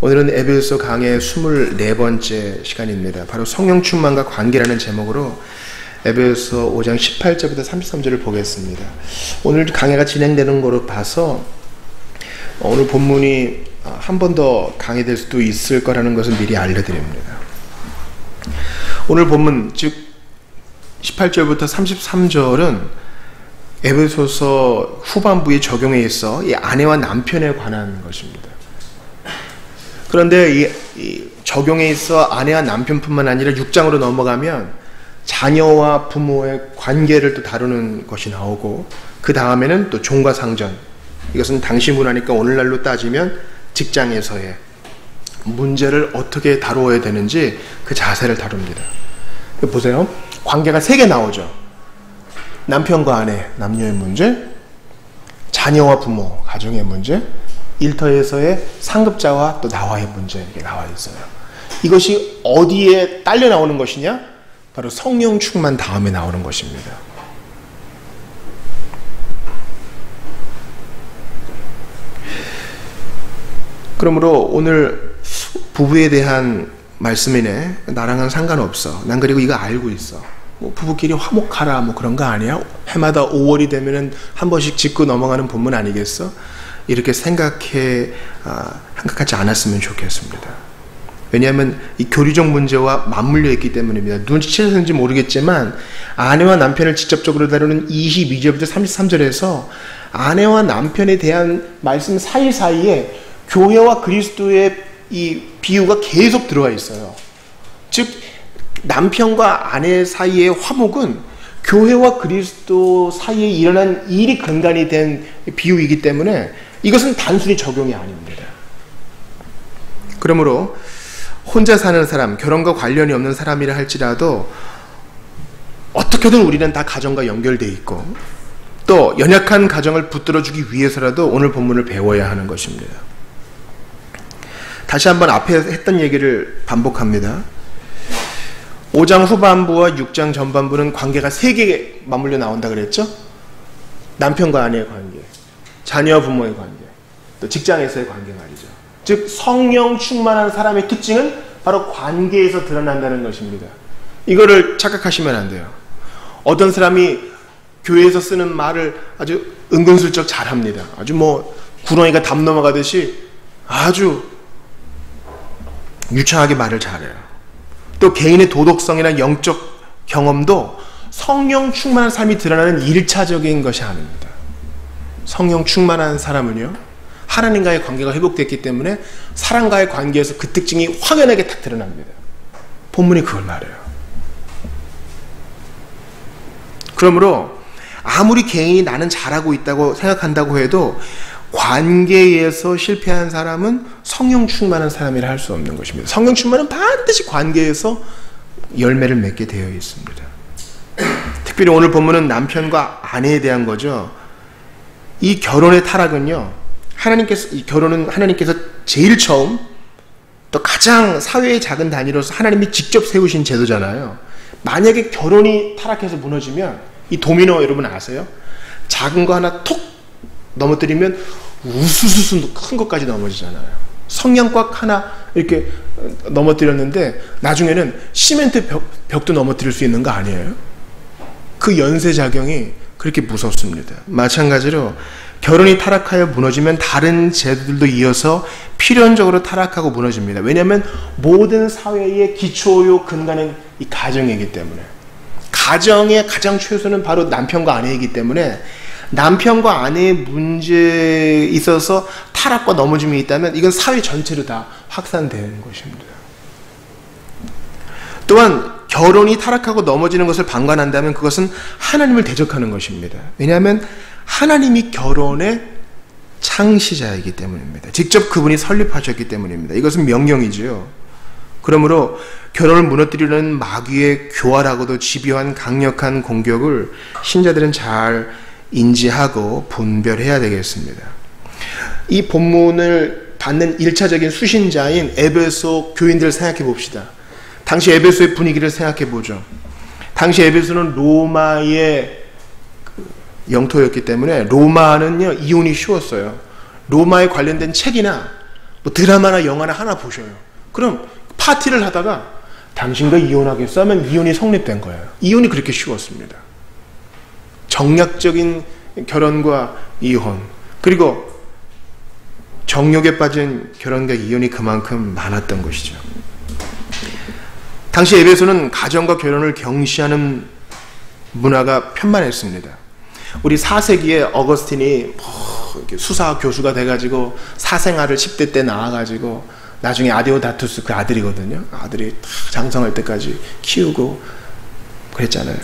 오늘은 에베소 강의 24번째 시간입니다. 바로 성령 충만과 관계라는 제목으로 에베소 5장 18절부터 33절을 보겠습니다. 오늘 강의가 진행되는 거로 봐서 오늘 본문이 한 번 더 강의될 수도 있을 거라는 것을 미리 알려드립니다. 오늘 본문 즉 18절부터 33절은 에베소서 후반부의 적용에 있어 이 아내와 남편에 관한 것입니다. 그런데 이 적용에 있어 아내와 남편뿐만 아니라 6장으로 넘어가면 자녀와 부모의 관계를 또 다루는 것이 나오고, 그 다음에는 또 종과 상전, 이것은 당시 문화니까 오늘날로 따지면 직장에서의 문제를 어떻게 다루어야 되는지 그 자세를 다룹니다. 보세요. 관계가 3개 나오죠. 남편과 아내, 남녀의 문제, 자녀와 부모, 가정의 문제, 일터에서의 상급자와 또 나와의 문제, 이렇게 나와 있어요. 이것이 어디에 딸려 나오는 것이냐? 바로 성령 충만 다음에 나오는 것입니다. 그러므로 오늘 부부에 대한 말씀이네. 나랑은 상관없어. 난 그리고 이거 알고 있어. 뭐 부부끼리 화목하라 뭐 그런 거 아니야? 해마다 5월이 되면은 한 번씩 짚고 넘어가는 본문 아니겠어? 이렇게 생각하지 않았으면 좋겠습니다. 왜냐하면 이 교리적 문제와 맞물려 있기 때문입니다. 눈치채셨는지 모르겠지만 아내와 남편을 직접적으로 다루는 22절부터 33절에서 아내와 남편에 대한 말씀 사이사이에 교회와 그리스도의 이 비유가 계속 들어와 있어요. 즉 남편과 아내 사이의 화목은 교회와 그리스도 사이에 일어난 일이 근간이 된 비유이기 때문에 이것은 단순히 적용이 아닙니다. 그러므로 혼자 사는 사람, 결혼과 관련이 없는 사람이라 할지라도 어떻게든 우리는 다 가정과 연결되어 있고 또 연약한 가정을 붙들어주기 위해서라도 오늘 본문을 배워야 하는 것입니다. 다시 한번 앞에 했던 얘기를 반복합니다. 5장 후반부와 6장 전반부는 관계가 3개 맞물려 나온다 그랬죠? 남편과 아내의 관계, 자녀와 부모의 관계, 또 직장에서의 관계 말이죠. 즉 성령 충만한 사람의 특징은 바로 관계에서 드러난다는 것입니다. 이거를 착각하시면 안 돼요. 어떤 사람이 교회에서 쓰는 말을 아주 은근슬쩍 잘합니다. 아주 뭐 구렁이가 담 넘어가듯이 아주 유창하게 말을 잘해요. 또 개인의 도덕성이나 영적 경험도 성령 충만한 삶이 드러나는 1차적인 것이 아닙니다. 성령 충만한 사람은요, 하나님과의 관계가 회복됐기 때문에 사람과의 관계에서 그 특징이 확연하게 딱 드러납니다. 본문이 그걸 말해요. 그러므로 아무리 개인이 나는 잘하고 있다고 생각한다고 해도 관계에서 실패한 사람은 성령 충만한 사람이라 할 수 없는 것입니다. 성령 충만은 반드시 관계에서 열매를 맺게 되어 있습니다. 특별히 오늘 본문은 남편과 아내에 대한 거죠. 이 결혼의 타락은요, 이 결혼은 하나님께서 제일 처음 또 가장 사회의 작은 단위로서 하나님이 직접 세우신 제도잖아요. 만약에 결혼이 타락해서 무너지면 이 도미노 여러분 아세요? 작은 거 하나 톡 넘어뜨리면 우수수수 큰 것까지 넘어지잖아요. 성냥꽉 하나 이렇게 넘어뜨렸는데 나중에는 시멘트 벽도 넘어뜨릴 수 있는 거 아니에요? 그 연쇄작용이 그렇게 무섭습니다. 마찬가지로 결혼이 타락하여 무너지면 다른 제도들도 이어서 필연적으로 타락하고 무너집니다. 왜냐하면 모든 사회의 기초요 근간은 이 가정이기 때문에, 가정의 가장 최소는 바로 남편과 아내이기 때문에 남편과 아내의 문제에 있어서 타락과 넘어짐이 있다면 이건 사회 전체로 다 확산되는 것입니다. 또한 결혼이 타락하고 넘어지는 것을 방관한다면 그것은 하나님을 대적하는 것입니다. 왜냐하면 하나님이 결혼의 창시자이기 때문입니다. 직접 그분이 설립하셨기 때문입니다. 이것은 명령이지요. 그러므로 결혼을 무너뜨리려는 마귀의 교활하고도 집요한 강력한 공격을 신자들은 잘 인지하고 분별해야 되겠습니다. 이 본문을 받는 1차적인 수신자인 에베소 교인들을 생각해 봅시다. 당시 에베소의 분위기를 생각해 보죠. 당시 에베소는 로마의 영토였기 때문에 로마는요 이혼이 쉬웠어요. 로마에 관련된 책이나 뭐 드라마나 영화나 하나 보셔요. 그럼 파티를 하다가 당신과 이혼하겠어 하면 이혼이 성립된 거예요. 이혼이 그렇게 쉬웠습니다. 정략적인 결혼과 이혼, 그리고 정욕에 빠진 결혼과 이혼이 그만큼 많았던 것이죠. 당시 에베소는 가정과 결혼을 경시하는 문화가 편만했습니다. 우리 4세기에 어거스틴이 수사 교수가 돼가지고 사생활을 10대 때 낳아가지고 나중에 아디오다투스 그 아들이거든요. 아들이 장성할 때까지 키우고 그랬잖아요.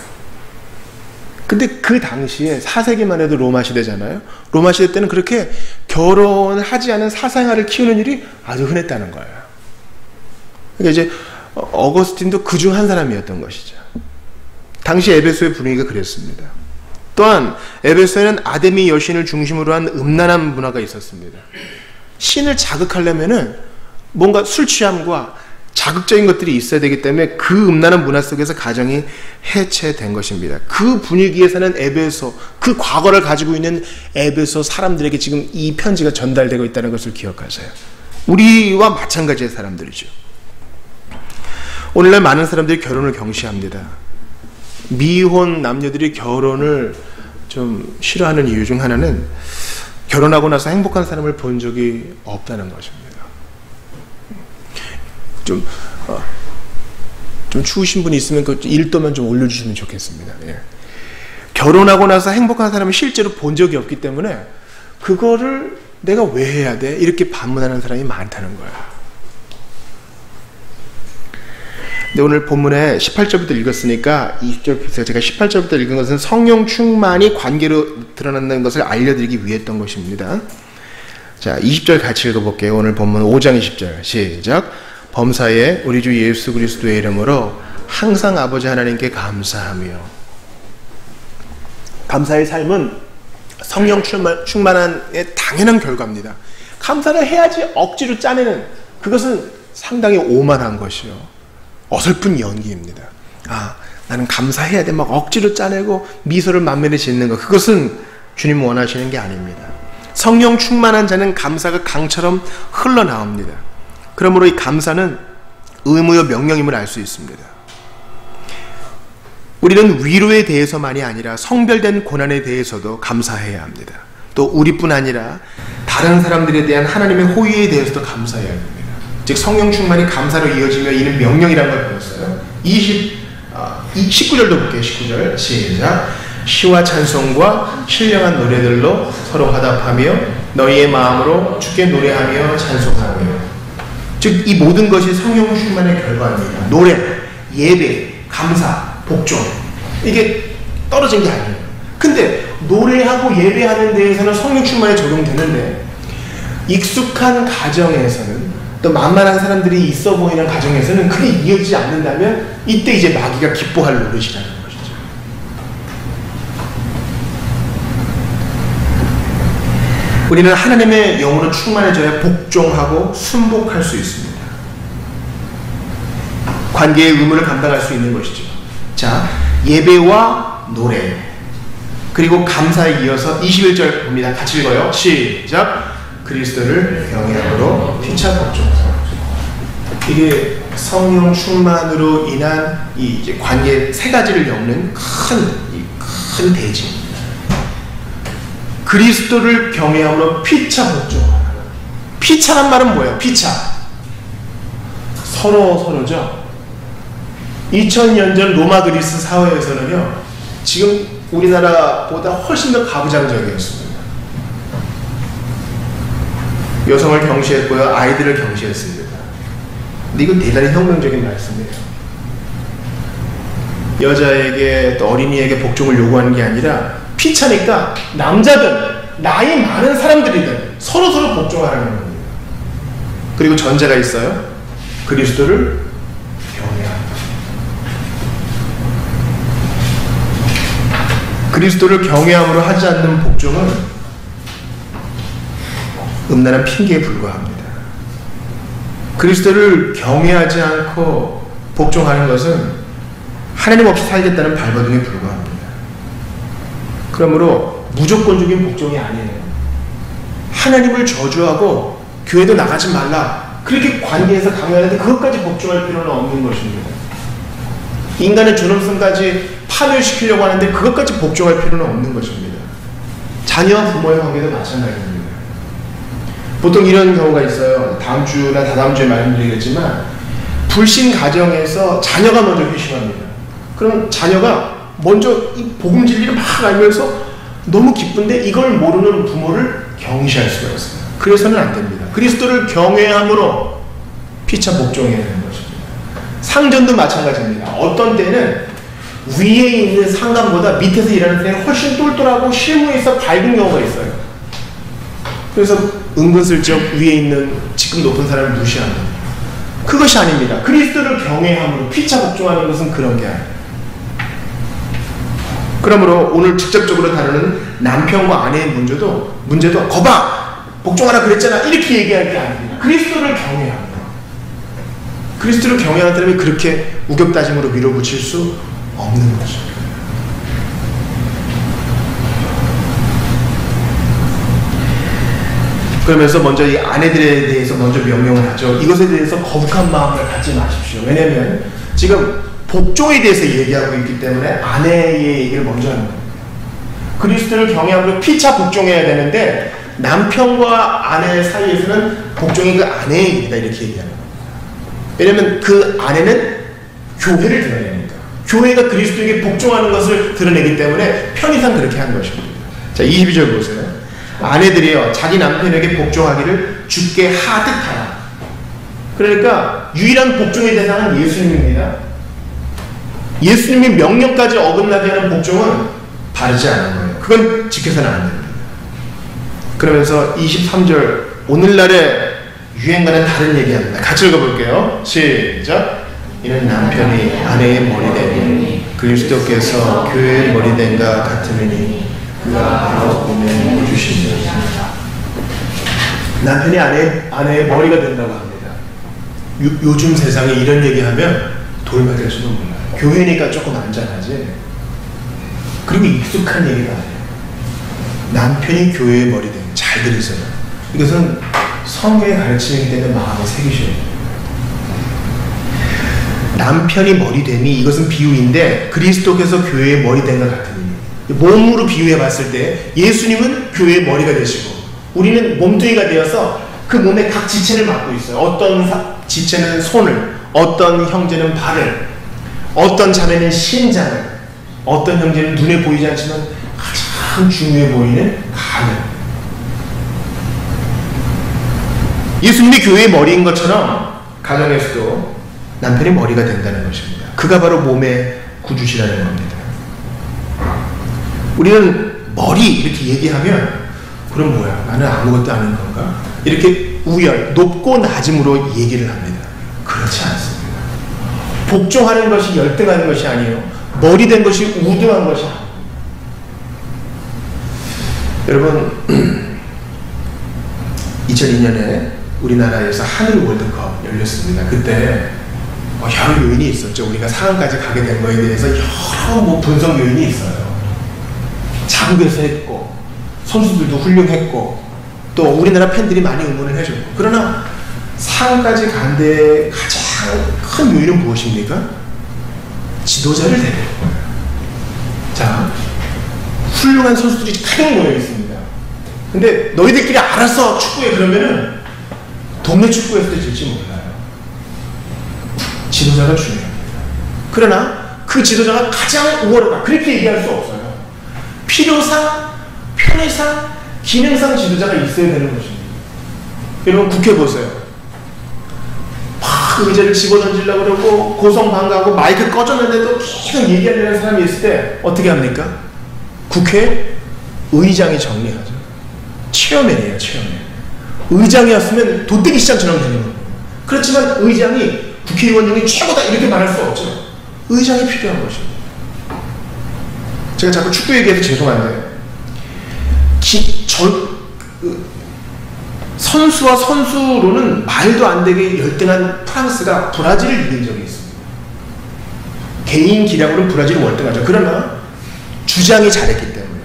근데 그 당시에 4세기만 해도 로마 시대잖아요. 로마 시대 때는 그렇게 결혼을 하지 않은 사생활을 키우는 일이 아주 흔했다는 거예요. 그러니까 이제 어거스틴도 그중 한 사람이었던 것이죠. 당시 에베소의 분위기가 그랬습니다. 또한 에베소에는 아데미 여신을 중심으로 한 음란한 문화가 있었습니다. 신을 자극하려면은 뭔가 술 취함과 자극적인 것들이 있어야 되기 때문에 그 음란한 문화 속에서 가정이 해체된 것입니다. 그 분위기에 사는 에베소, 그 과거를 가지고 있는 에베소 사람들에게 지금 이 편지가 전달되고 있다는 것을 기억하세요. 우리와 마찬가지의 사람들이죠. 오늘날 많은 사람들이 결혼을 경시합니다. 미혼 남녀들이 결혼을 좀 싫어하는 이유 중 하나는 결혼하고 나서 행복한 사람을 본 적이 없다는 것입니다. 좀 추우신 분이 있으면 그 1도만 좀 올려주시면 좋겠습니다. 예. 결혼하고 나서 행복한 사람을 실제로 본 적이 없기 때문에 그거를 내가 왜 해야 돼? 이렇게 반문하는 사람이 많다는 거예요. 근데 오늘 본문에 18절부터 읽었으니까 20절 보세요. 제가 18절부터 읽은 것은 성령 충만이 관계로 드러난다는 것을 알려드리기 위했던 것입니다. 자, 20절 같이 읽어볼게요. 오늘 본문 5장 20절 시작. 범사에 우리 주 예수 그리스도의 이름으로 항상 아버지 하나님께 감사하며. 감사의 삶은 성령 충만한 당연한 결과입니다. 감사를 해야지 억지로 짜내는 그것은 상당히 오만한 것이요, 어설픈 연기입니다. 나는 감사해야 돼. 막 억지로 짜내고 미소를 만면에 짓는 것, 그것은 주님 원하시는 게 아닙니다. 성령 충만한 자는 감사가 강처럼 흘러나옵니다. 그러므로 이 감사는 의무요 명령임을 알 수 있습니다. 우리는 위로에 대해서만이 아니라 성별된 고난에 대해서도 감사해야 합니다. 또 우리뿐 아니라 다른 사람들에 대한 하나님의 호의에 대해서도 감사해야 합니다. 즉 성령 충만이 감사로 이어지며 이는 명령이라는 걸 배웠어요. 19절도 볼게요. 19절 시작. 시와 찬송과 신령한 노래들로 서로 화답하며 너희의 마음으로 주께 노래하며 찬송하며. 즉 이 모든 것이 성령 충만의 결과입니다. 노래, 예배, 감사, 복종, 이게 떨어진 게 아니에요. 근데 노래하고 예배하는 데에서는 성령 충만이 적용되는데 익숙한 가정에서는, 또 만만한 사람들이 있어 보이는 가정에서는 그게 이어지지 않는다면 이때 이제 마귀가 기뻐할 노릇이라는 것이죠. 우리는 하나님의 영으로 충만해져야 복종하고 순복할 수 있습니다. 관계의 의무를 감당할 수 있는 것이죠. 자, 예배와 노래 그리고 감사에 이어서 21절 봅니다. 같이 읽어요. 시작. 그리스도를 경외함으로 피차 복종하라. 이게 성령 충만으로 인한 이 이제 관계 세 가지를 엮는 큰 대지입니다. 그리스도를 경외함으로 피차 복종하라. 피차란 말은 뭐예요? 피차. 서로죠. 2000년 전 로마 그리스 사회에서는요, 지금 우리나라보다 훨씬 더 가부장적이었습니다. 여성을 경시했고요, 아이들을 경시했습니다. 근데 이건 대단히 혁명적인 말씀이에요. 여자에게 또 어린이에게 복종을 요구하는 게 아니라 피차니까 남자든 나이 많은 사람들이든 서로 복종하라는 겁니다. 그리고 전제가 있어요. 그리스도를 경외한다. 그리스도를 경외함으로 하지 않는 복종은 음란한 핑계에 불과합니다. 그리스도를 경외하지 않고 복종하는 것은 하나님 없이 살겠다는 발버둥에 불과합니다. 그러므로 무조건적인 복종이 아니에요. 하나님을 저주하고 교회도 나가지 말라. 그렇게 관계에서 강요하는데 그것까지 복종할 필요는 없는 것입니다. 인간의 존엄성까지 파멸시키려고 하는데 그것까지 복종할 필요는 없는 것입니다. 자녀와 부모의 관계도 마찬가지입니다. 보통 이런 경우가 있어요. 다음 주나 다다음 주에 말씀드리겠지만 불신 가정에서 자녀가 먼저 회심합니다. 그럼 자녀가 먼저 이 복음 진리를 막 알면서 너무 기쁜데 이걸 모르는 부모를 경시할 수가 있어요. 그래서는 안 됩니다. 그리스도를 경외함으로 피차 복종해야 되는 것입니다. 상전도 마찬가지입니다. 어떤 때는 위에 있는 상관보다 밑에서 일하는 때는 훨씬 똘똘하고 실무에서 밝은 경우가 있어요. 그래서 은근슬쩍 위에 있는 직급 높은 사람을 무시합니다. 그것이 아닙니다. 그리스도를 경외함으로 피차 복종하는 것은 그런 게 아니에요. 그러므로 오늘 직접적으로 다루는 남편과 아내의 문제도 거봐! 복종하라 그랬잖아! 이렇게 얘기할 게 아닙니다. 그리스도를 경외합니다. 그리스도를 경외하는 사람이 그렇게 우격다짐으로 밀어붙일 수 없는 것입니다. 그러면서 먼저 이 아내들에 대해서 먼저 명령을 하죠. 이것에 대해서 거북한 마음을 갖지 마십시오. 왜냐하면 지금 복종에 대해서 얘기하고 있기 때문에 아내의 얘기를 먼저 하는 겁니다. 그리스도를 경외함으로 피차 복종해야 되는데 남편과 아내 사이에서는 복종이 그 아내의 일이다 이렇게 얘기하는 겁니다. 왜냐하면 그 아내는 교회를 드러내니까 교회가 그리스도에게 복종하는 것을 드러내기 때문에 편의상 그렇게 한 것입니다. 자, 22절 보세요. 아내들이여 자기 남편에게 복종하기를 주께 하듯하라. 그러니까 유일한 복종의 대상은 예수님입니다. 예수님의 명령까지 어긋나게 하는 복종은 바르지 않은 거예요. 그건 지켜서는 안 됩니다. 그러면서 23절 오늘날의 유행과는 다른 얘기합니다. 같이 읽어볼게요. 시작. 이는 남편이 아내의 머리되니 그리스도께서 교회의 머리된가 같으니 그가 바로 보면 주십니다. 남편이 아내의 머리가 된다고 합니다. 요즘 세상에 이런 얘기하면 돌발될지도 몰라요. 교회니까 조금 안전하지. 그리고 익숙한 얘기가 아니에요. 남편이 교회의 머리 되는. 잘 들으세요. 이것은 성경의 가르침이기 때문에 마음에 새기셔야 돼요. 남편이 머리 됨이 이것은 비유인데 그리스도께서 교회의 머리 된 것 같으니 몸으로 비유해 봤을 때 예수님은 교회의 머리가 되시고 우리는 몸뚱이가 되어서 그 몸의 각 지체를 맡고 있어요. 어떤 지체는 손을, 어떤 형제는 발을, 어떤 자매는 심장을, 어떤 형제는 눈에 보이지 않지만 가장 중요해 보이는 간을. 예수님이 교회의 머리인 것처럼 가정에서도 남편이 머리가 된다는 것입니다. 그가 바로 몸의 구주시라는 겁니다. 우리는 머리 이렇게 얘기하면 그럼 뭐야? 나는 아무것도 아닌 건가? 이렇게 우열, 높고 낮음으로 얘기를 합니다. 그렇지 않습니다. 복종하는 것이 열등한 것이 아니에요. 머리 된 것이 우등한 것이 아니에요. 여러분 2002년에 우리나라에서 하늘 월드컵 열렸습니다. 그때 여러 요인이 있었죠. 우리가 상황까지 가게 된 거에 대해서 여러 분석 요인이 있어요. 자국에서 했고 선수들도 훌륭했고 또 우리나라 팬들이 많이 응원을 해줬고 그러나 상황까지 간 데 가장 큰 요인은 무엇입니까? 지도자를 데리는 거예요. 자, 훌륭한 선수들이 가득 모여 있습니다. 근데 너희들끼리 알아서 축구해 그러면은 동네 축구에서도 질지 몰라요. 지도자가 중요합니다. 그러나 그 지도자가 가장 우월하다 그렇게 얘기할 수 없어요. 필요상, 편의상, 기능상 지도자가 있어야 되는 것입니다. 여러분 국회 보세요. 막 의자를 집어던지려고 그러고 고성방가하고 마이크 꺼졌는데도 계속 얘기하려는 사람이 있을 때 어떻게 합니까? 국회 의장이 정리하죠. 체어맨이에요. 체어맨. 의장이었으면 도떼기 시장처럼 되는 겁니다. 그렇지만 의장이 국회의원 중에 최고다 이렇게 말할 수 없죠. 의장이 필요한 것입니다. 제가 자꾸 축구 얘기해서 죄송한데 선수와 선수로는 말도 안 되게 열등한 프랑스가 브라질을 이긴 적이 있습니다. 개인 기량으로는 브라질이 월등하죠. 그러나 주장이 잘했기 때문에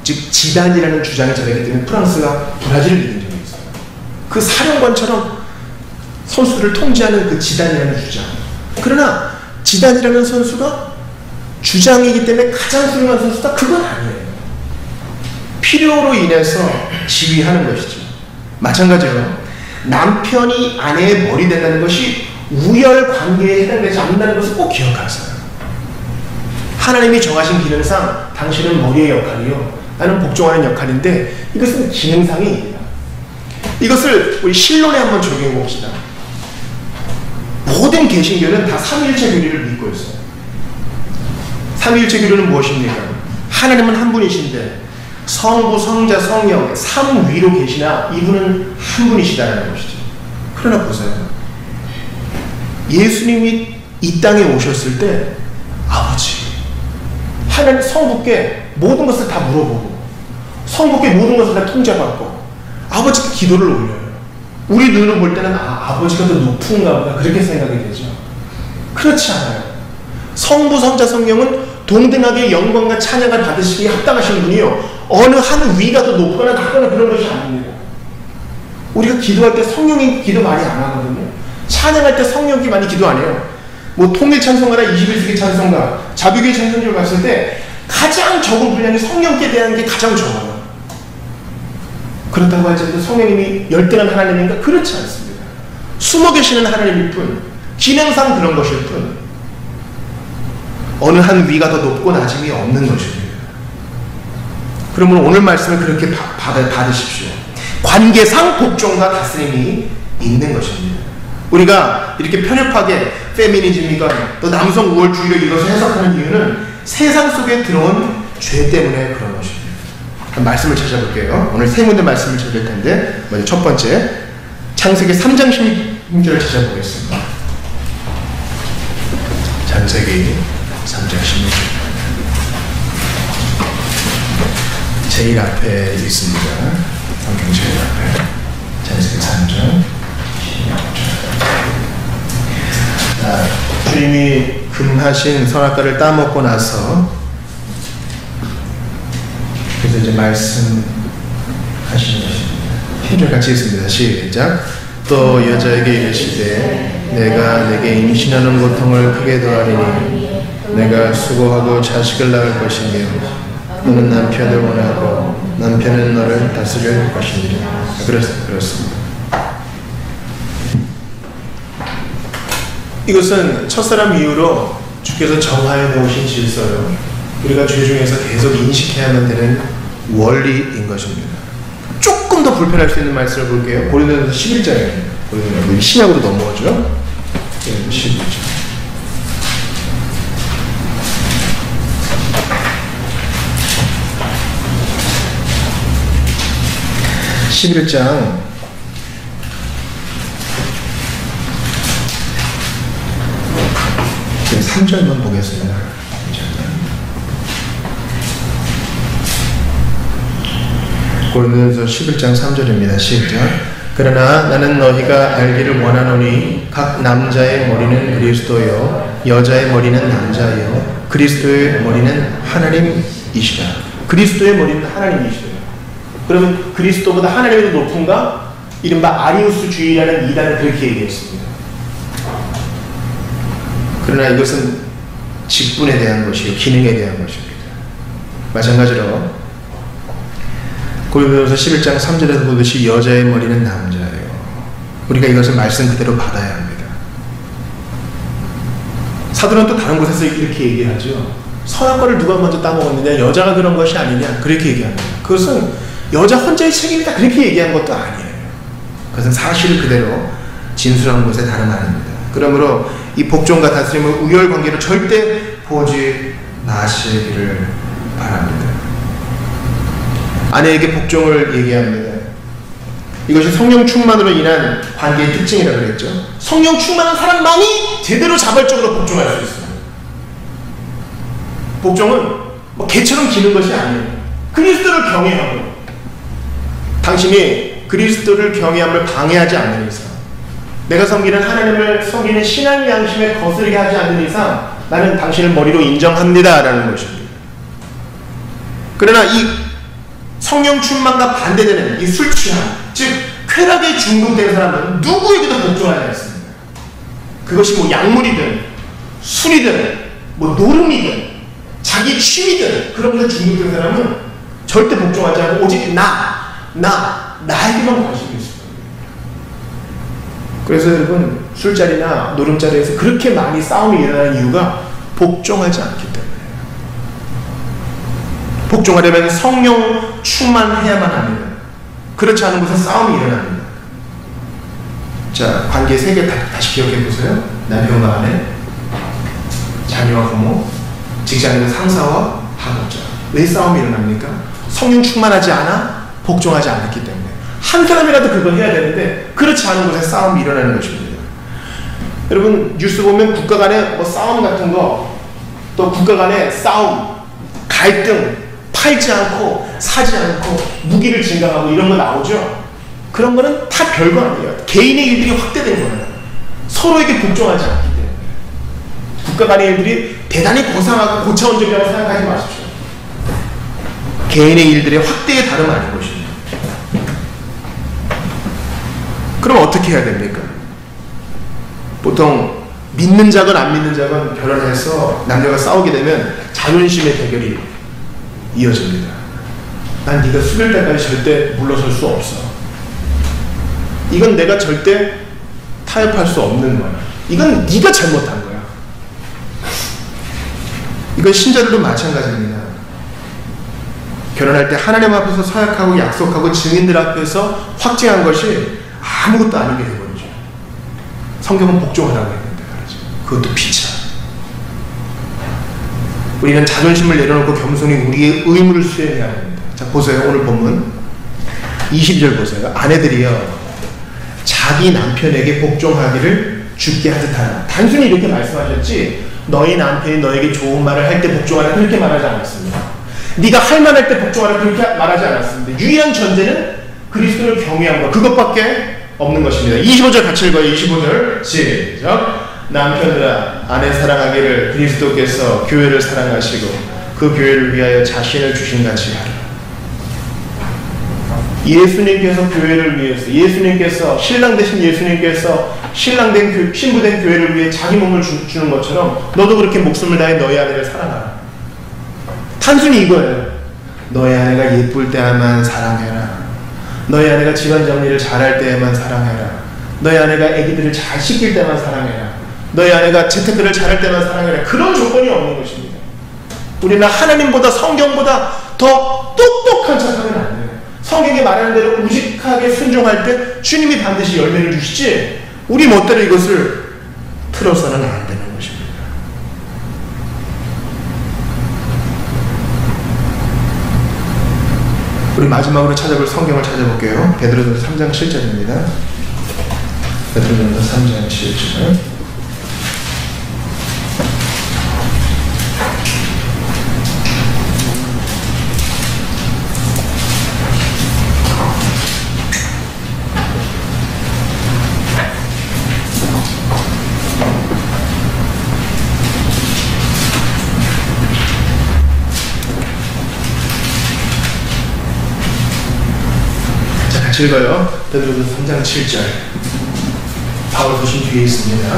즉 지단이라는 주장이 잘했기 때문에 프랑스가 브라질을 이긴 적이 있어요. 그 사령관처럼 선수를 통제하는 그 지단이라는 주장. 그러나 지단이라는 선수가 주장이기 때문에 가장 훌륭한 선수다? 그건 아니에요. 필요로 인해서 지휘하는 것이죠. 마찬가지로 남편이 아내의 머리 된다는 것이 우열 관계에 해당되지 않는다는 것을 꼭 기억하세요. 하나님이 정하신 기능상 당신은 머리의 역할이요, 나는 복종하는 역할인데 이것은 기능상입니다. 이것을 우리 실론에 한번 적용해 봅시다. 모든 개신교는 다 삼위일체 교리를 믿고 있어요. 삼위일체 교리는 무엇입니까? 하나님은 한 분이신데 성부, 성자, 성령 삼위로 계시나 이분은 한 분이시다는 것이죠. 그러나 보세요. 예수님이 이 땅에 오셨을 때 아버지, 하나님 성부께 모든 것을 다 물어보고 성부께 모든 것을 다 통제받고 아버지께 기도를 올려요. 우리 눈으로 볼 때는 아버지가 더 높은가 보다 그렇게 생각이 되죠. 그렇지 않아요. 성부, 성자, 성령은 동등하게 영광과 찬양을 받으시기에 합당하신 분이요, 어느 한 위가 더 높거나 낮거나 그런 것이 아닙니다. 우리가 기도할 때 성령이 기도 많이 안 하거든요. 찬양할 때 성령이 많이 기도 안 해요. 뭐 통일 찬송가나 21세기 찬송가, 자비교회 찬송가를 봤을 때 가장 적은 분량이 성령께 대한 게 가장 적어요. 그렇다고 할지라도 성령님이 열등한 하나님인가? 그렇지 않습니다. 숨어 계시는 하나님일 뿐, 기능상 그런 것일 뿐, 어느 한 위가 더 높고 낮음이 없는 것입니다. 그러면 오늘 말씀을 그렇게 받으십시오. 관계상 복종과 다스림이 있는 것입니다. 우리가 이렇게 편협하게 페미니즘이건 또 남성 우월주의를 이것을 해석하는 이유는 세상 속에 들어온 죄 때문에 그런 것입니다. 말씀을 찾아볼게요. 오늘 세 군데 말씀을 찾을 텐데, 먼저 첫 번째 창세기 3장 16절을 찾아보겠습니다. 창세기 3장 16절 제일 앞에 있습니다. 성경 제일 앞에 창세기 3장 16절. 주님이 금하신 선악과를 따먹고 나서 그래서 이제 말씀하시는 것입니다. 10절 같이 읽습니다. 시작. 또 여자에게 이르시되 내가 내게 임신하는 고통을 크게 더하리니 내가 수고하고 자식을 낳을 것이며 너는 남편을 원하고 남편은 너를 다스릴 것이니라. 그렇습니다. 이것은 첫사람 이후로 주께서 정하여 놓으신 질서요, 우리가 죄 중에서 계속 인식해야만 되는 원리인 것입니다. 조금 더 불편할 수 있는 말씀을 볼게요. 고린도전서 11장입니다. 고린도전서 신약으로 넘어오죠. 11장. (11장) 3절만 보겠습니다. 고린도전서 11장 3절입니다. 시작. 그러나 나는 너희가 알기를 원하노니 각 남자의 머리는 그리스도요 여자의 머리는 남자요 그리스도의 머리는 하나님이시라. 그리스도의 머리는 하나님이시라. 그러면 그리스도보다 하나님이 더 높은가? 이른바 아리우스주의라는 이단은 그렇게 얘기했습니다. 그러나 이것은 직분에 대한 것이요 기능에 대한 것입니다. 마찬가지로 고린도전서 11장 3절에서 보듯이 여자의 머리는 남자예요. 우리가 이것을 말씀 그대로 받아야 합니다. 사도는 또 다른 곳에서 이렇게 얘기하죠. 선악과를 누가 먼저 따먹었느냐, 여자가 그런 것이 아니냐, 그렇게 얘기합니다. 그것은 여자 혼자의 책임이다 그렇게 얘기한 것도 아니에요. 그것은 사실 그대로 진술한 것에 다름 아닙니다. 그러므로 이 복종과 다스림을 우열관계로 절대 보지 마시기를 바랍니다. 아내에게 복종을 얘기합니다. 이것이 성령 충만으로 인한 관계의 특징이라고 그랬죠. 성령 충만한 사람만이 제대로 자발적으로 복종할 수 있어요. 복종은 뭐 개처럼 기는 것이 아니에요. 그리스도를 경외하고, 당신이 그리스도를 경외함을 방해하지 않는 이상, 내가 섬기는 하나님을 섬기는 신앙 양심에 거스르게 하지 않는 이상 나는 당신을 머리로 인정합니다 라는 것입니다. 그러나 이 성령 충만과 반대되는 이 술 취함, 즉 쾌락에 중독된 사람은 누구에게도 복종하지 않습니다. 그것이 뭐 약물이든 술이든 뭐 노름이든 자기 취미든 그런 것에 중독된 사람은 절대 복종하지 않고 오직 나에게만 관심이 있습니다. 그래서 여러분 술자리나 노름자리에서 그렇게 많이 싸움이 일어나는 이유가 복종하지 않기 때문에. 복종하려면 성령 충만해야만 합니다. 그렇지 않은 곳에 싸움이 일어납니다. 자, 관계 3개 다시 기억해 보세요. 남편과 아내, 자녀와 부모, 직장에서 상사와 하급자. 왜 싸움이 일어납니까? 성령 충만하지 않아 복종하지 않았기 때문에. 한 사람이라도 그걸 해야 되는데 그렇지 않은 곳에 싸움이 일어나는 것입니다. 여러분 뉴스 보면 국가 간의 뭐 싸움 같은 거, 또 국가 간의 싸움, 갈등, 팔지 않고 사지 않고 무기를 증강하고 이런 거 나오죠. 그런 거는 다 별거 아니에요. 개인의 일들이 확대된 거예요. 서로에게 복종하지 않기 때문에. 국가 간의 일들이 대단히 고상하고 고차원적이라고 생각하지 마십시오. 개인의 일들의 확대에 다름 아닌 것입니다. 그럼 어떻게 해야 됩니까? 보통 믿는 자건 안 믿는 자건 결혼해서 남녀가 싸우게 되면 자존심의 대결이 이어집니다. 난 네가 죽을 때까지 절대 물러설 수 없어. 이건 내가 절대 타협할 수 없는 거야. 이건 네가 잘못한 거야. 이건 신자들도 마찬가지입니다. 결혼할 때 하나님 앞에서 서약하고 약속하고 증인들 앞에서 확증한 것이 아무것도 아니게 되버리죠. 성경은 복종하라고 했는데 말이죠. 그것도 피차. 우리는 자존심을 내려놓고 겸손히 우리의 의무를 수행해야 합니다. 자, 보세요. 오늘 본문 20절 보세요. 아내들이여 자기 남편에게 복종하기를 죽게 하듯 하라. 단순히 이렇게 말씀하셨지 너희 남편이 너에게 좋은 말을 할 때 복종하라 그렇게 말하지 않았습니다. 네가 할 말 할 때 복종하라 그렇게 말하지 않았습니다. 유일한 전제는 그리스도를 경외한 것, 그것밖에 없는 것입니다. 25절 같이 읽어요. 25절 시작. 남편들아 아내 사랑하기를 그리스도께서 교회를 사랑하시고 그 교회를 위하여 자신을 주신 같이 하라. 예수님께서 교회를 위해서, 예수님께서 신랑 되신 예수님께서 신부된 교회를 위해 자기 몸을 주는 것처럼 너도 그렇게 목숨을 다해 너희 아내를 사랑하라. 단순히 이거예요. 너희 아내가 예쁠 때만 사랑해라. 너희 아내가 집안 정리를 잘할 때에만 사랑해라. 너희 아내가 아기들을 잘 씻길 때만 사랑해라. 너희 아내가 재테크를 잘할 때만 사랑해라. 그런 조건이 없는 것입니다. 우리는 하나님보다 성경보다 더 똑똑한 척하면 안 돼요. 성경이 말하는 대로 우직하게 순종할 때 주님이 반드시 열매를 주시지 우리 멋대로 이것을 틀어서는 안 되는 것입니다. 우리 마지막으로 찾아볼 성경을 찾아볼게요. 베드로전서 3장 7절입니다. 베드로전서 3장 7절. 읽어요. 베드로전서 3장 7절. 바울 도신 뒤에 있습니다.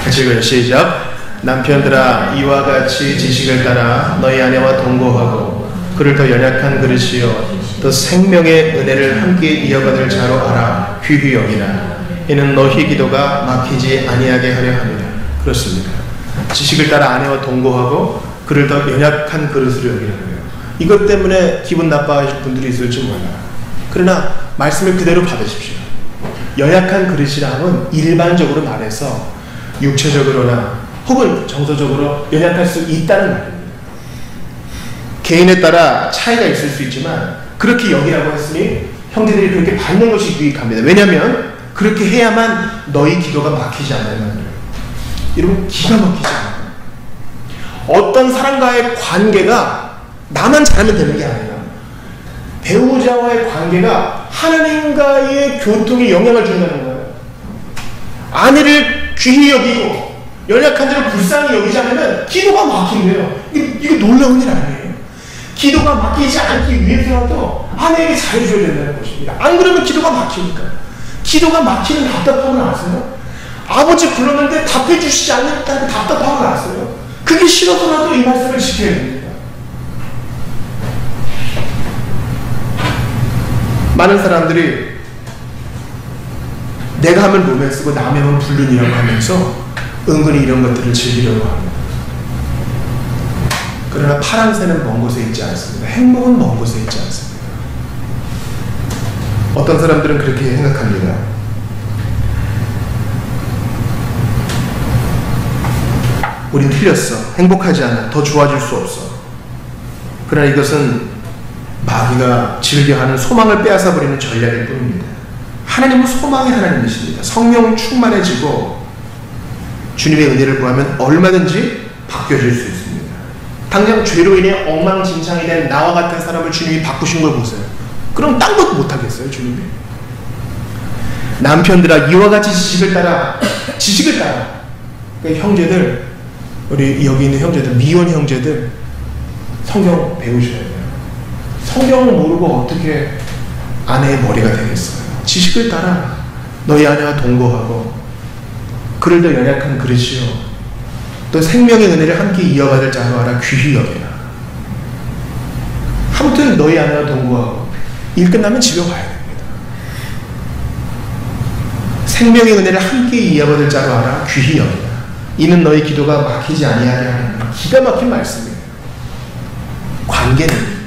같이 읽어요. 시작. 남편들아 이와 같이 지식을 따라 너희 아내와 동거하고 그를 더 연약한 그릇이요 더 생명의 은혜를 함께 이어받을 자로 알아 귀히 여기라. 이는 너희 기도가 막히지 아니하게 하려 함이라. 그렇습니다. 지식을 따라 아내와 동거하고 그를 더 연약한 그릇으로 여기라고요. 이것 때문에 기분 나빠하실 분들이 있을지 몰라요. 그러나 말씀을 그대로 받으십시오. 연약한 그릇이라 하면 일반적으로 말해서 육체적으로나 혹은 정서적으로 연약할 수 있다는 말입니다. 개인에 따라 차이가 있을 수 있지만 그렇게 여기라고 했으니 형제들이 그렇게 받는 것이 유익합니다. 왜냐하면 그렇게 해야만 너희 기도가 막히지 않는 거예요. 여러분 기가 막히지 않아요. 어떤 사람과의 관계가 나만 잘하면 되는 게 아니라 배우자와의 관계가 하나님과의 교통에 영향을 준다는 거예요. 아내를 귀히 여기고 연약한 자를 불쌍히 여기지 않으면 기도가 막힌대요. 이게 놀라운 일 아니에요. 기도가 막히지 않기 위해서라도 아내에게 잘해줘야 된다는 것입니다. 안 그러면 기도가 막히니까. 기도가 막히는 답답함을 아세요? 아버지 불렀는데 답해 주시지 않는다는 답답함을 아세요? 그게 싫어서라도 이 말씀을 지켜야 됩니다. 많은 사람들이 내가 하면 로맨스고 남이 하면 불륜이라고 하면서 은근히 이런 것들을 즐기려고 합니다. 그러나 파랑새는 먼 곳에 있지 않습니다. 행복은 먼 곳에 있지 않습니다. 어떤 사람들은 그렇게 생각합니다. 우린 틀렸어. 행복하지 않아. 더 좋아질 수 없어. 그러나 이것은 마귀가 즐겨하는 소망을 빼앗아버리는 전략일 뿐입니다. 하나님은 소망의 하나님이십니다. 성령 충만해지고 주님의 은혜를 구하면 얼마든지 바뀌어질 수 있습니다. 당장 죄로 인해 엉망진창이 된 나와 같은 사람을 주님이 바꾸신 걸 보세요. 그럼 딴 것도 못하겠어요, 주님이? 남편들아 이와 같이 지식을 따라 그러니까 형제들, 우리 여기 있는 형제들, 미혼 형제들 성경 배우셔야 돼요. 성경을 모르고 어떻게 아내의 머리가 되겠어요? 지식을 따라 너희 아내와 동거하고 그를 더 연약한 그릇이요 또 생명의 은혜를 함께 이어받을 자로 알아 귀히 여겨라. 아무튼 너희 아내와 동거하고 일 끝나면 집에 와야 됩니다. 생명의 은혜를 함께 이어받을 자로 알아 귀히 여겨라. 이는 너희 기도가 막히지 아니하려 하는 기가 막힌 말씀이에요. 관계는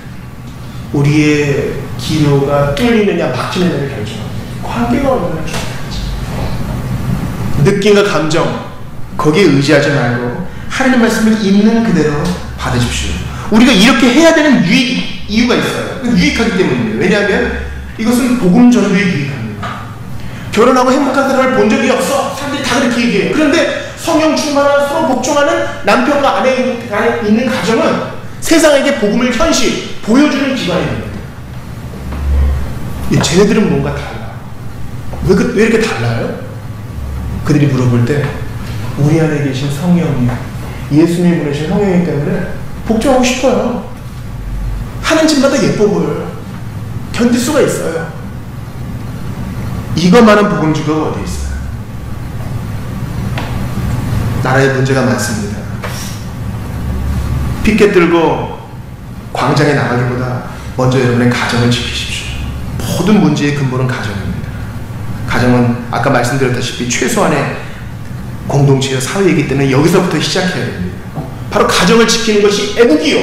우리의 기도가 뚫리느냐 막히느냐를 결정합니다. 관계가 얼마나 중요한지. 느낌과 감정 거기에 의지하지 말고 하나님 말씀을 있는 그대로 받으십시오. 우리가 이렇게 해야 되는 이유가 있어요. 유익하기 때문입니다. 왜냐하면 이것은 복음 전도에 유익합니다. 결혼하고 행복한 사람을 본 적이 없어. 사람들이 다 그렇게 얘기해요. 그런데 성령 충만한 서로 복종하는 남편과 아내에 있는 가정은 세상에게 복음을 현실 보여주는 기관입니다. 쟤네들은 뭔가 달라. 왜 이렇게 달라요? 그들이 물어볼 때 우리 안에 계신 성령이 예수님이 보내신 성령이기 때문에 복종하고 싶어요. 하는 집마다 예뻐 보여요. 견딜 수가 있어요. 이것만한 복음주가 어디 있어요? 나라에 문제가 많습니다. 피켓 들고 광장에 나가기보다 먼저 여러분의 가정을 지키십시오. 모든 문제의 근본은 가정입니다. 가정은 아까 말씀드렸다시피 최소한의 공동체와 사회이기 때문에 여기서부터 시작해야 됩니다. 바로 가정을 지키는 것이 애국이요,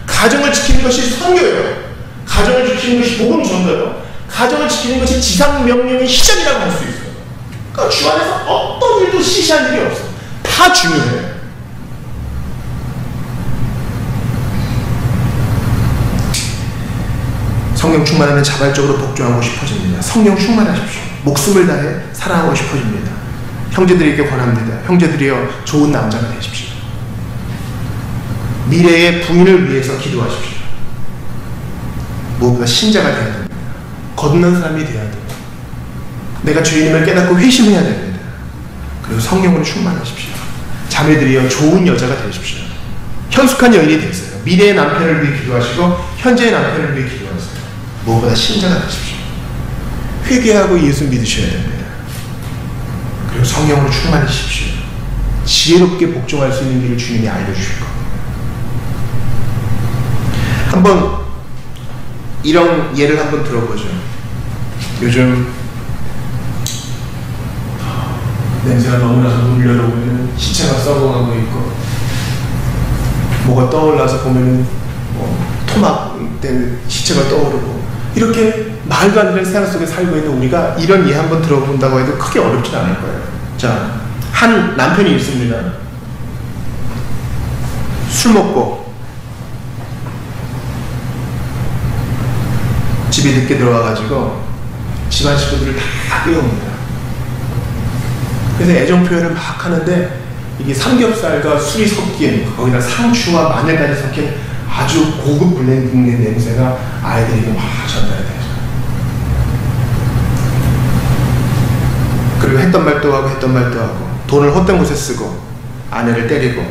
가정을 지키는 것이 선교예요, 가정을 지키는 것이 복음 전도예요, 가정을 지키는 것이 지상명령의 시작이라고 할 수 있어요. 그러니까 주 안에서 어떤 일도 시시한 일이 없어요. 다 중요해요. 성령 충만하면 자발적으로 복종하고 싶어집니다. 성령 충만하십시오. 목숨을 다해 사랑하고 싶어집니다. 형제들에게 권합니다. 형제들이여 좋은 남자가 되십시오. 미래의 부인을 위해서 기도하십시오. 무엇보다 신자가 되어야 됩니다. 거듭난 사람이 되어야 됩니다. 내가 죄인임을 깨닫고 회심해야 됩니다. 그리고 성령으로 충만하십시오. 자매들이여 좋은 여자가 되십시오. 현숙한 여인이 되세요. 미래의 남편을 위해 기도하시고 현재의 남편을 위해 기도하세요. 무엇보다 신자가 되십시오. 회개하고 예수 믿으셔야 됩니다. 그리고 성령으로 충만하십시오. 지혜롭게 복종할 수 있는 길을 주님이 알려주실 겁니다. 한번 이런 예를 한번 들어보죠. 요즘 냄새가 너무나서 물려다 보면 시체가 썩어가고 있고 뭐가 떠올라서 보면은 토막된 시체가 떠오르고 이렇게 말도 안 되는 세상 속에 살고 있는 우리가 이런 예 한번 들어본다고 해도 크게 어렵진 않을 거예요. 자, 한 남편이 있습니다. 술 먹고 집에 늦게 들어와가지고 집안 식구들을 다 깨웁니다. 그래서 애정 표현을 막 하는데 이게 삼겹살과 술이 섞인 거기다 상추와 마늘까지 섞인 아주 고급 블렌딩된 냄새가 아이들에게 막 전달돼요. 그리고 했던 말도 하고 돈을 헛된 곳에 쓰고 아내를 때리고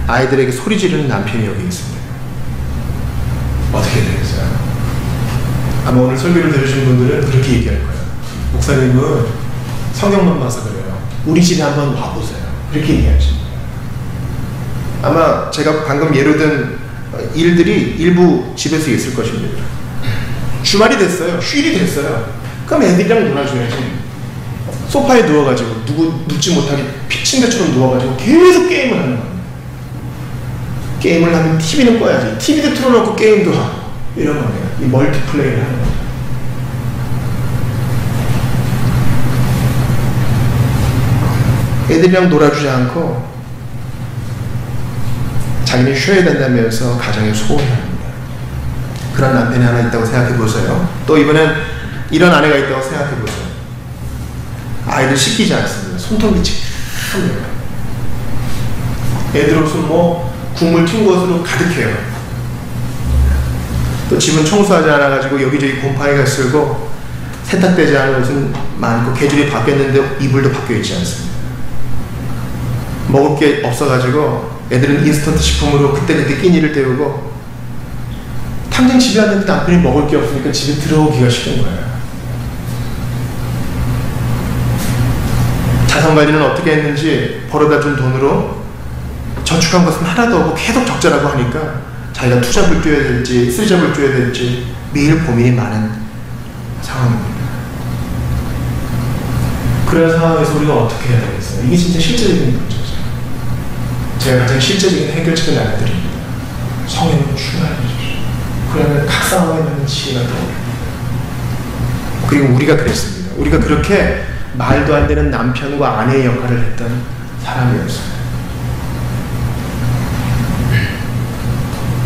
아이들에게 소리 지르는 남편이 여기 있습니다. 어떻게 되겠어요? 아마 오늘 설교를 들으신 분들은 그렇게 얘기할 거예요. 목사님은 성경만 봐서 그래요. 우리 집에 한번 와보세요. 그렇게 얘기하십니다. 아마 제가 방금 예로 든 일들이 일부 집에서 있을 것입니다. 주말이 됐어요. 휴일이 됐어요. 그럼 애들이랑 놀아줘야지. 소파에 누워가지고 누구 눕지 못하게 침대처럼 누워가지고 계속 게임을 하는 겁니다. 게임을 하면 TV는 꺼야지. TV도 틀어놓고 게임도 하고 이런 겁니다. 이 멀티플레이를 하는 겁니다. 애들이랑 놀아주지 않고 자기는 쉬어야 된다면서 가정에 소홀히 합니다. 그런 남편이 하나 있다고 생각해 보세요. 또 이번엔 이런 아내가 있다고 생각해 보세요. 아이를 씻기지 않습니다. 손톱이 칙합니다. 애들 옷은 국물 튄 것으로 가득해요. 또 집은 청소하지 않아가지고 여기저기 곰팡이가 쓸고 세탁되지 않은 옷은 많고 계절이 바뀌었는데 이불도 바뀌어있지 않습니다. 먹을 게 없어가지고 애들은 인스턴트 식품으로 그때그때 끼니를 때우고 당장 집에 왔는데 남편이 먹을 게 없으니까 집에 들어오기가 싫은 거예요. 자산관리는 어떻게 했는지 벌어다 준 돈으로 저축한 것은 하나도 없고 계속 적자라고 하니까 자기가 투잡을 뛰어야 될지 쓰리잡을 뛰어야 될지 매일 고민이 많은 상황입니다. 그런 상황에서 우리가 어떻게 해야 되겠어요? 이게 진짜 실제적인 문제죠. 제가 가장 실제적인 해결책을 알려드립니다. 성령을 충만해 주십시오. 그러면 각 상황에 맞는 지혜가 떠오릅니다. 그리고 우리가 그랬습니다. 우리가 그렇게 말도 안 되는 남편과 아내의 역할을 했던 사람이었어요.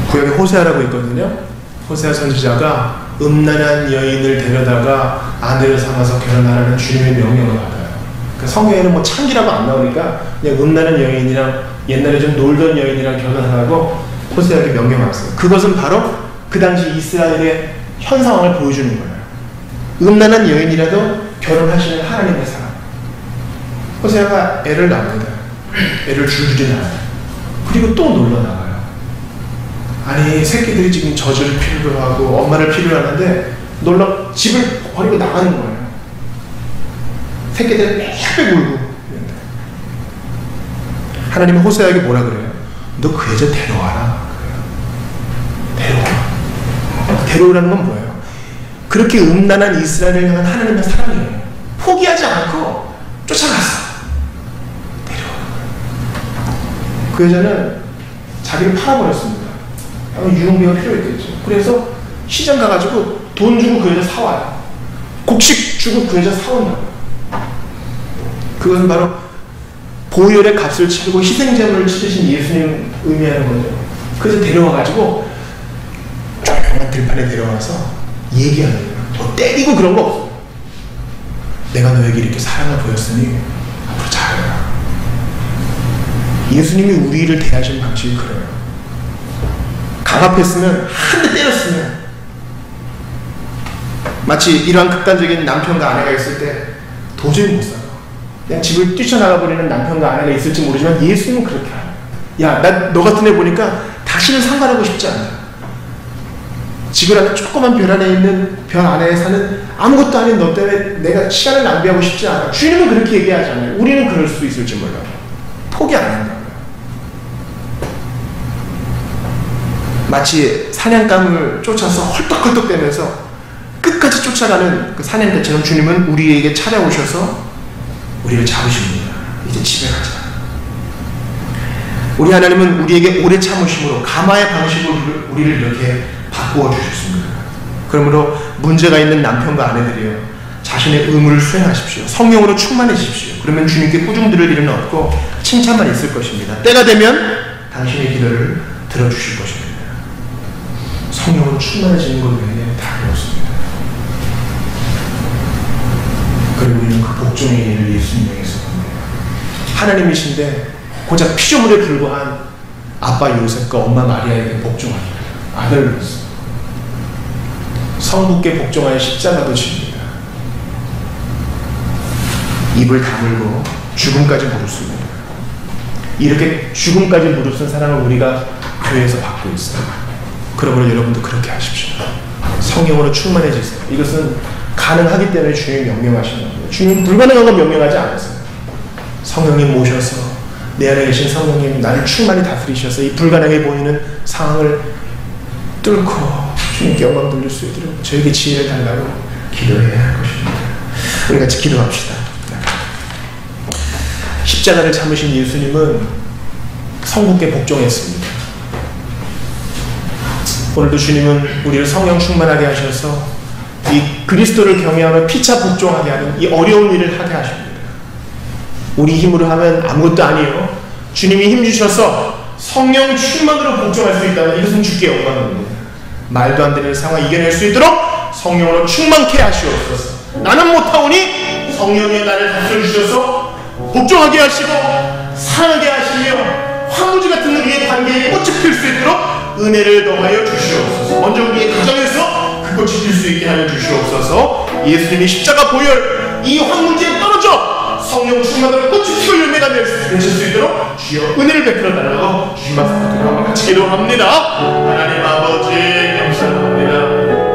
구약에 호세아라고 있거든요. 호세아 선지자가 음란한 여인을 데려다가 아내를 삼아서 결혼하라는 주님의 명령을 받아요. 그러니까 성경에는 창기라고 안 나오니까 그냥 음란한 여인이랑 옛날에 좀 놀던 여인이랑 결혼하라고 호세아에게 명령을 왔어요. 그것은 바로 그 당시 이스라엘의 현 상황을 보여주는 거예요. 음란한 여인이라도 결혼하시는 하나님의 사람. 호세아가 애를 낳습니다. 애를 줄줄이 낳아요. 그리고 또 놀러 나가요. 아니 새끼들이 지금 젖을 필요로 하고 엄마를 필요로 하는데 놀러 집을 버리고 나가는 거예요. 새끼들은 빽빽 울고. 하나님은 호세아에게 뭐라 그래요? 너 그 여자 데려와라. 그래요. 데려오라는 건 뭐예요? 그렇게 음란한 이스라엘을 향한 하나님의 사랑이에요. 포기하지 않고 쫓아갔어. 데려오는 거예요. 그 여자는 자기를 팔아버렸습니다. 유흥비가 필요했겠죠. 그래서 시장 가가지고 돈 주고 그 여자 사와요. 곡식 주고 그 여자 사온다고요. 그것은 바로 보혈의 값을 치르고 희생제물을 치르신 예수님 의미하는 거죠. 그래서 데려와가지고 조용한 들판에 데려와서 얘기하는 거예요. 뭐 때리고 그런 거 없어. 내가 너에게 이렇게 사랑을 보였으니 앞으로 잘해라. 예수님이 우리를 대하신 방식이 그래요. 강압했으면 한 대 때렸으면 마치 이러한 극단적인 남편과 아내가 있을 때 도저히 못 살아. 그냥 집을 뛰쳐나가 버리는 남편과 아내가 있을지 모르지만 예수님은 그렇게 해요. 야, 나 너 같은 애 보니까 다시는 상관하고 싶지 않아. 지구 안에 조그만 별 안에 있는 별 안에 사는 아무것도 아닌 너 때문에 내가 시간을 낭비하고 싶지 않아. 주님은 그렇게 얘기하잖아요. 우리는 그럴 수도 있을지 몰라요. 포기 안 한다고요. 마치 사냥감을 쫓아서 헐떡헐떡대면서 끝까지 쫓아가는 그 사냥개처럼 주님은 우리에게 찾아오셔서 우리를 잡으십니다. 이제 집에 가자. 우리 하나님은 우리에게 오래 참으심으로 가마의 방식으로 우리를 이렇게 바꾸어 주셨습니다. 그러므로 문제가 있는 남편과 아내들이요, 자신의 의무를 수행하십시오. 성령으로 충만해지십시오. 그러면 주님께 꾸중 들을 일은 없고 칭찬만 있을 것입니다. 때가 되면 당신의 기도를 들어주실 것입니다. 성령으로 충만해지는 것 외에 답이 없습니다. 그리고 우리는 그 복종의 일을 예수님에게 봅니다. 하나님이신데 고작 피조물에 불과한 아빠 요셉과 엄마 마리아에게 복종합니다. 아들로서 성부께 복종하여 십자가도 집니다. 입을 다물고 죽음까지 물었습니다. 이렇게 죽음까지 무릅쓴 사랑을 우리가 교회에서 받고 있어요. 그러므로 여러분도 그렇게 하십시오. 성령으로 충만해지세요. 이것은 가능하기 때문에 주님이 명령하신 겁니다. 주님은 불가능한 건 명령하지 않았어요. 성령님 모셔서 내 안에 계신 성령님 나를 충만히 다스리셔서 이 불가능해 보이는 상황을 뚫고 주님께 영광 돌릴 수 있도록 저에게 지혜를 달라고 기도해야 할 것입니다. 우리 같이 기도합시다. 십자가를 참으신 예수님은 성부께 복종했습니다. 오늘도 주님은 우리를 성령 충만하게 하셔서 이 그리스도를 경외하며 피차 복종하게 하는 이 어려운 일을 하게 하십니다. 우리 힘으로 하면 아무것도 아니에요. 주님이 힘 주셔서 성령 충만으로 복종할 수 있다면 이것은 주께 영광입니다. 말도 안 되는 상황 이겨낼 수 있도록 성령으로 충만케 하시옵소서. 나는 못하오니 성령이 나를 다스려주셔서 복종하게 하시고 사랑하게 하시며 황무지 같은 우리의 관계에 꽃이 필 수 있도록 은혜를 더하여 주시옵소서. 먼저 우리의 가정에서 그 꽃이 필 수 있게 하여 주시옵소서. 예수님이 십자가 보혈 이 황무지에 떨어져 성령 충만으로 꽃이 피고 열매가 맺을 수 있도록 주여 은혜를 베풀어 달라고 주님 앞에 같이 기도합니다. 하나님 아버지 감사합니다.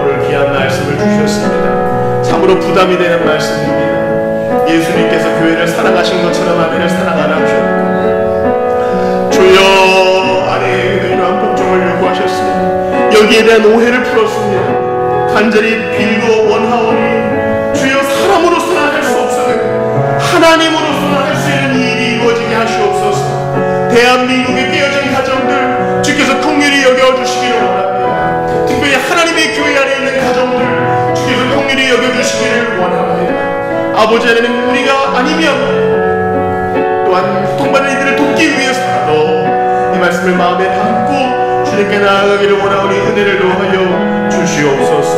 오늘 귀한 말씀을 주셨습니다. 참으로 부담이 되는 말씀입니다. 예수님께서 교회를 사랑하신 것처럼 아멘을 사랑 안 하셨고 주여 아내 이러한 복종을 요구하셨습니다. 여기에 대한 오해를 풀었습니다. 간절히 빌고 원하오니 주여 사람으로서는 할 수 없어요. 하나님으로서는 할 수 있는 일이 이루어지게 하시옵소서. 대한민국의 깨어진 가정들 주께서 긍휼히 여겨주시기를 원합니다. 특별히 하나님의 교회 안에 있는 가정들 주께서 긍휼히 여겨주시기를 원합니다. 아버지 하나님 우리가 아니면 또한 고통받는 이들을 돕기 위해서라도 이 말씀을 마음에 담고 주님께 나아가기를 원하오니 은혜를 더하여 주시옵소서.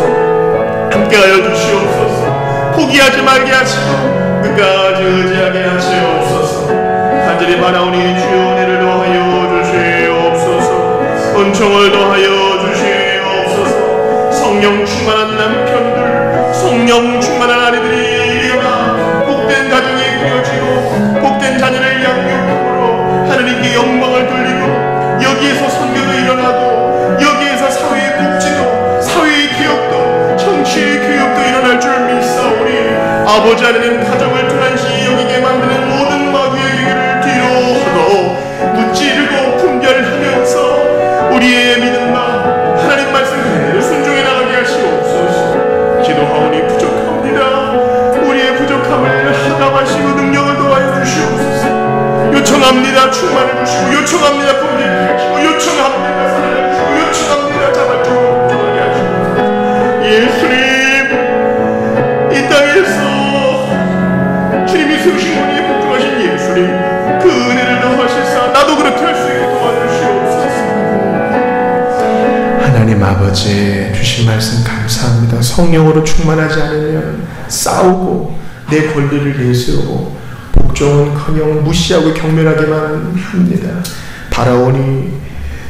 함께하여 주시옵소서. 포기하지 말게 하시고 끝까지 의지하게 하시옵소서. 간절히 바라오니 주여 은혜를 더하여 주시옵소서. 은총을 더하여 주시옵소서. 성령 충만한 남편들 성령 충만한 아내들이 일어나 복된 가정에 꾸려지고 복된 자녀를 양육함으로 하나님께 영광을 돌리고 여기에서 선교도 일어나고 여기에서 사회의 복지도 사회의 교육도 정치의 교육도 일어날 줄 믿사오니 아버지 하나님 가정을 불안시 여기게 만드는 모든 마귀의 기회를 뒤로하고 무찌르고 분별하면서 우리의 믿음과 하나님 말씀 그대로 순종해 나가게 하시옵소서. 기도하오니 부족합니다. 우리의 부족함을 하감하시고 능력을 더하여 주시옵소서. 요청합니다. 충만해 주시고 요청합니다. 분별해 주시고 요청합니다. 사랑해 주시고 요청합니다. 자발적으로 복종하게 하시옵소서. 예수님 이 땅에서 주님이 세우신 분이 복종하신 예수님 그 은혜를 더하시사 나도 그렇게 할 수 있게 도와주시옵소서. 하나님 아버지 주신 말씀 감사합니다. 성령으로 충만하지 않으면 싸우고 내 권리를 내세우고 복종은커녕 무시하고 경멸하게만 합니다. 바라오니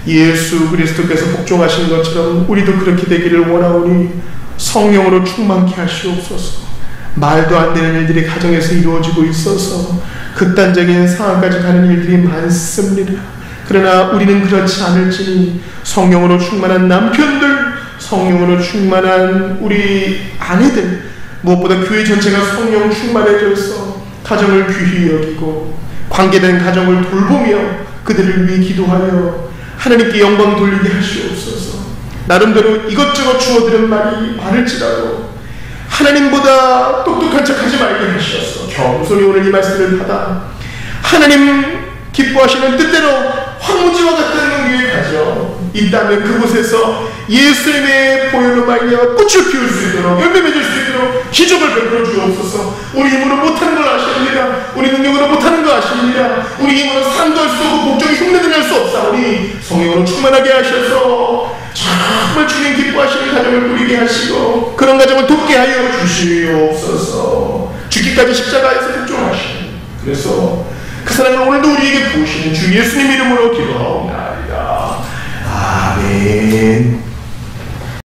예수 그리스도께서 복종하신 것처럼 우리도 그렇게 되기를 원하오니 성령으로 충만케 하시옵소서. 말도 안 되는 일들이 가정에서 이루어지고 있어서 극단적인 상황까지 가는 일들이 많습니다. 그러나 우리는 그렇지 않을지니 성령으로 충만한 남편들 성령으로 충만한 우리 아내들 무엇보다 교회 전체가 성령 충만해져서 가정을 귀히 여기고 관계된 가정을 돌보며 그들을 위해 기도하여 하나님께 영광 돌리게 하시옵소서. 나름대로 이것저것 주어들은 말이 많을지라도 하나님보다 똑똑한 척하지 말게 하셔서 겸손히 오늘 이 말씀을 받아 하나님 기뻐하시는 뜻대로 황무지와 같은 우리의 가정 있다면 그곳에서 예수님의 보혈로 말미암아 꽃을 피울 수 있도록 열매 맺을 수 있도록 기적을 베풀어 주옵소서. 우리 힘으로 못하는 걸 아십니다. 우리 능력으로 못하는 거 아십니다. 우리 힘으로 사람도 할 수 없고 목적이 흉내를 낼 수 없사오니 성령으로 충만하게 하셔서 정말 주님 기뻐하시는 가정을 꾸리게 하시고 그런 가정을 돕게 하여 주시옵소서. 죽기까지 십자가에서 복종하시는 그래서 그 사랑을 오늘도 우리에게 부으시는 주 예수님 이름으로 기도하옵나이다. 아멘.